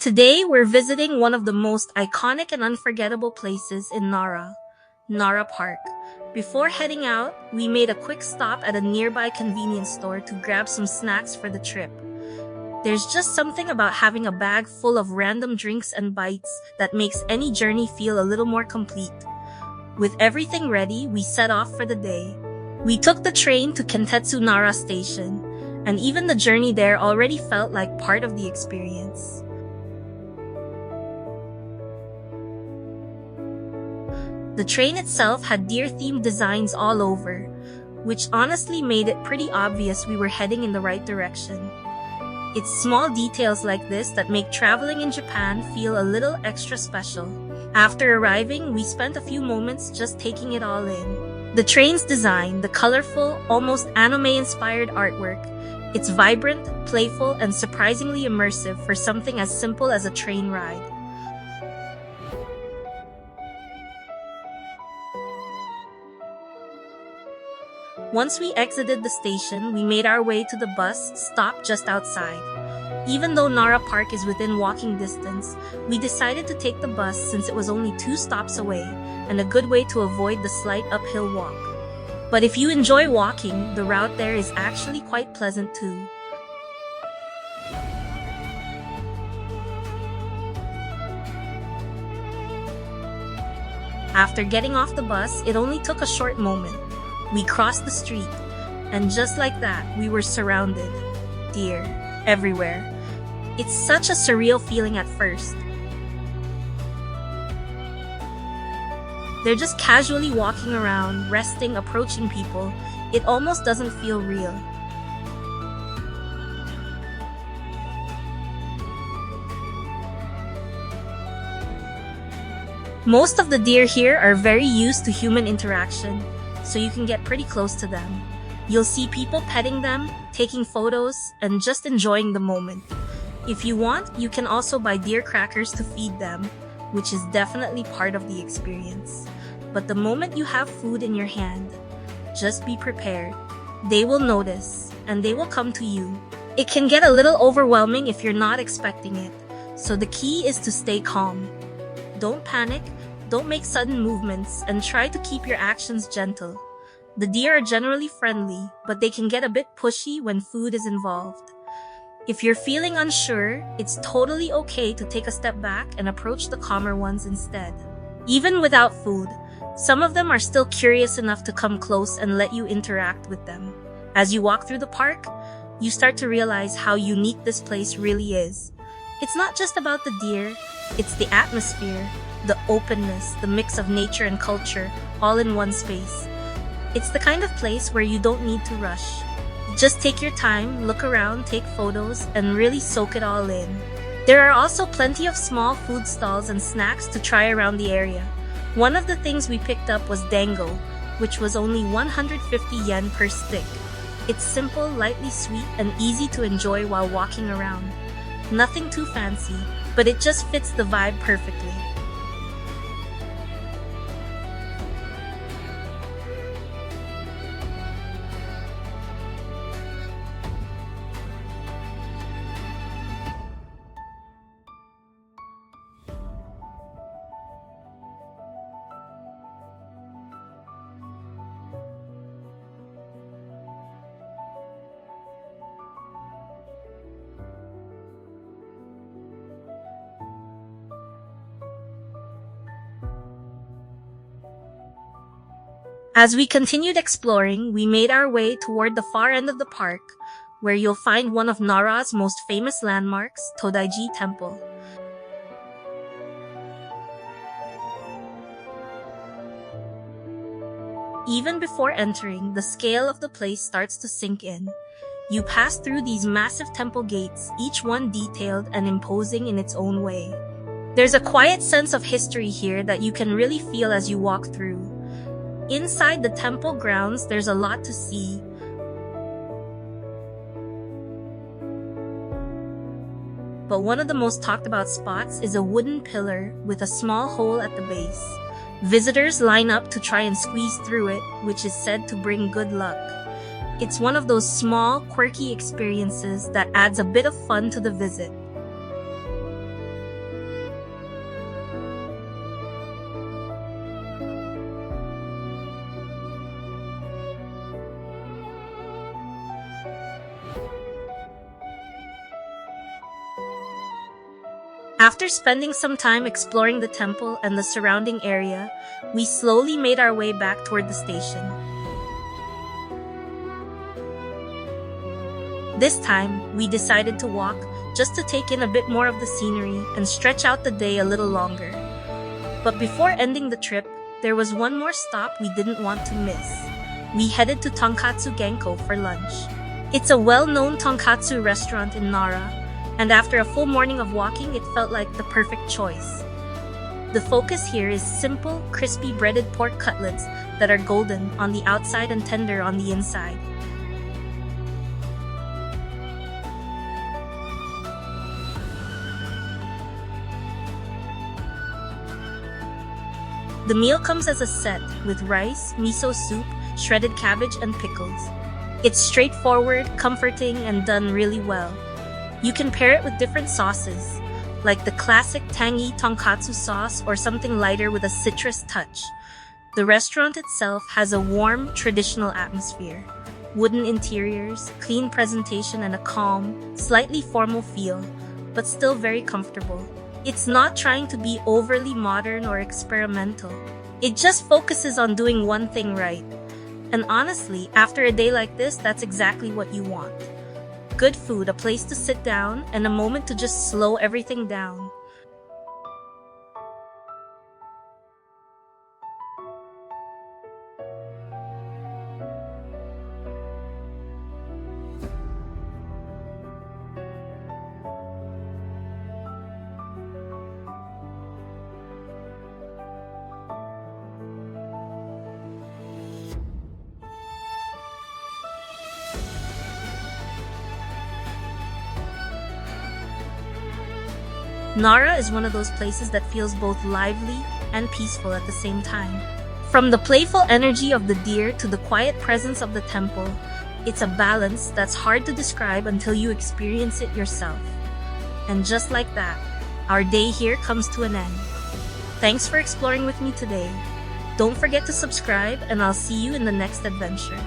Today, we're visiting one of the most iconic and unforgettable places in Nara Park. Before heading out, we made a quick stop at a nearby convenience store to grab some snacks for the trip. There's just something about having a bag full of random drinks and bites that makes any journey feel a little more complete. With everything ready, we set off for the day. We took the train to Tonkatsu Nara Station, and even the journey there already felt like part of the experience. The train itself had deer-themed designs all over, which honestly made it pretty obvious we were heading in the right direction. It's small details like this that make traveling in Japan feel a little extra special. After arriving, we spent a few moments just taking it all in. The train's design, the colorful, almost anime-inspired artwork, it's vibrant, playful, and surprisingly immersive for something as simple as a train ride. Once we exited the station, we made our way to the bus stop just outside. Even though Nara Park is within walking distance, we decided to take the bus since it was only 2 stops away and a good way to avoid the slight uphill walk. But if you enjoy walking, the route there is actually quite pleasant too. After getting off the bus, it only took a short moment. We crossed the street, and just like that, we were surrounded. Deer, everywhere. It's such a surreal feeling at first. They're just casually walking around, resting, approaching people. It almost doesn't feel real. Most of the deer here are very used to human interaction, so you can get pretty close to them. You'll see people petting them, taking photos, and just enjoying the moment. If you want, you can also buy deer crackers to feed them, which is definitely part of the experience. But the moment you have food in your hand, just be prepared. They will notice, and they will come to you. It can get a little overwhelming if you're not expecting it, so the key is to stay calm. Don't panic, don't make sudden movements, and try to keep your actions gentle. The deer are generally friendly, but they can get a bit pushy when food is involved. If you're feeling unsure, it's totally okay to take a step back and approach the calmer ones instead. Even without food, some of them are still curious enough to come close and let you interact with them. As you walk through the park, you start to realize how unique this place really is. It's not just about the deer, it's the atmosphere, the openness, the mix of nature and culture, all in one space. It's the kind of place where you don't need to rush. Just take your time, look around, take photos, and really soak it all in. There are also plenty of small food stalls and snacks to try around the area. One of the things we picked up was Ganko, which was only 150 yen per stick. It's simple, lightly sweet, and easy to enjoy while walking around. Nothing too fancy, but it just fits the vibe perfectly. As we continued exploring, we made our way toward the far end of the park, where you'll find one of Nara's most famous landmarks, Todai-ji Temple. Even before entering, the scale of the place starts to sink in. You pass through these massive temple gates, each one detailed and imposing in its own way. There's a quiet sense of history here that you can really feel as you walk through. Inside the temple grounds, there's a lot to see. But one of the most talked about spots is a wooden pillar with a small hole at the base. Visitors line up to try and squeeze through it, which is said to bring good luck. It's one of those small, quirky experiences that adds a bit of fun to the visit. After spending some time exploring the temple and the surrounding area, we slowly made our way back toward the station. This time, we decided to walk just to take in a bit more of the scenery and stretch out the day a little longer. But before ending the trip, there was one more stop we didn't want to miss. We headed to Tonkatsu Ganko for lunch. It's a well-known tonkatsu restaurant in Nara, and after a full morning of walking, it felt like the perfect choice. The focus here is simple, crispy breaded pork cutlets that are golden on the outside and tender on the inside. The meal comes as a set with rice, miso soup, shredded cabbage, and pickles. It's straightforward, comforting, and done really well. You can pair it with different sauces, like the classic tangy tonkatsu sauce or something lighter with a citrus touch. The restaurant itself has a warm, traditional atmosphere. Wooden interiors, clean presentation, and a calm, slightly formal feel, but still very comfortable. It's not trying to be overly modern or experimental. It just focuses on doing one thing right. And honestly, after a day like this, that's exactly what you want. Good food, a place to sit down, and a moment to just slow everything down. Nara is one of those places that feels both lively and peaceful at the same time. From the playful energy of the deer to the quiet presence of the temple, it's a balance that's hard to describe until you experience it yourself. And just like that, our day here comes to an end. Thanks for exploring with me today. Don't forget to subscribe, and I'll see you in the next adventure.